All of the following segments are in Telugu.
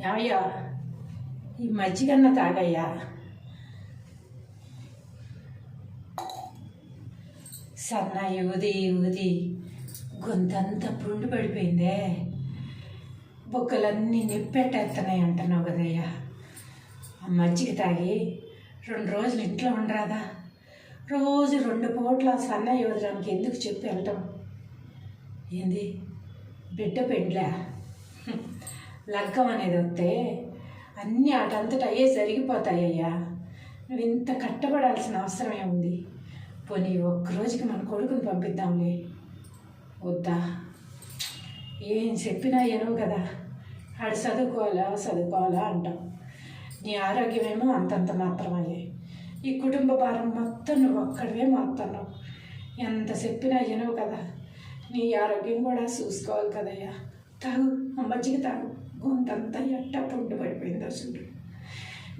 ఏమయ్యా, ఈ మజ్జిగన్న తాగయ్యా. సన్నాయి ఊది ఊది గొంతంతా పుండు పడిపోయిందే, బొక్కలన్నీ నిప్పెట్టేస్తున్నాయి అంటున్నావు కదయ్యా. ఆ మజ్జిగ తాగి 2 రోజులు ఇంట్లో ఉండరాదా? రోజు 2 పూట్ల సన్నాయి ఊదడానికి ఎందుకు చెప్పి వెళ్ళటం? ఏంది బిడ్డ పెండ్లా? లగ్గం అనేది వస్తే అన్నీ అటంతట అయ్యే జరిగిపోతాయ్యా. నువ్వు ఇంత కట్టబడాల్సిన అవసరం ఏముంది? పోనీ ఒక్కరోజుకి మన కొడుకుని పంపిద్దాంలే. వద్దా? ఏం చెప్పినా ఎనవు కదా, ఆడు చదువుకోవాలా అంటాం. నీ ఆరోగ్యమేమో అంతంత మాత్రమే. ఈ కుటుంబ భారం మొత్తం నువ్వు ఒక్కడివే మోస్తున్నావు. ఎంత చెప్పినా ఎనవు కదా, నీ ఆరోగ్యం కూడా చూసుకోవాలి కదయ్యా. తాగు, ఆ మజ్జిగ తాగు. గొంతంతా ఎట్టా పుండు పడిపోయింది. అసలు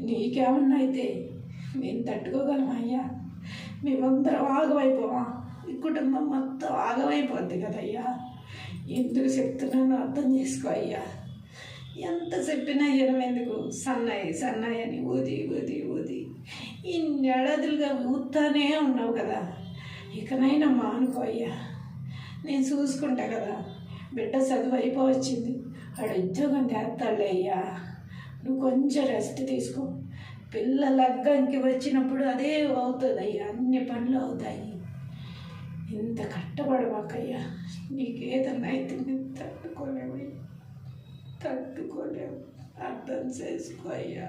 నీకేమన్నా అయితే మేము తట్టుకోగలమా అయ్యా? మేమందరం ఆగమైపోవా? ఈ కుటుంబం మొత్తం ఆగమైపోద్ది కదయ్యా. ఎందుకు చెప్తున్నానో అర్థం చేసుకో అయ్యా. ఎంత చెప్పినా ఎందుకు సన్నాయి అని ఊది ఊది ఊది ఇన్ని ఏడాదులుగా ఊతానే ఉన్నావు కదా, ఇకనైనా మానుకో అయ్యా. నేను చూసుకుంటా కదా, బిడ్డ చదువు అయిపోవచ్చింది, ఆడు ఉద్యోగం చేస్తాడులే అయ్యా. నువ్వు కొంచెం రెస్ట్ తీసుకో. పిల్ల లగ్గంకి వచ్చినప్పుడు అదే అవుతుంది అయ్యా, అన్ని పనులు అవుతాయి. ఇంత కట్టబడమాకయ్యా. నీకేదన్నా అయితే నేను తట్టుకోలేము. అర్థం చేసుకో అయ్యా.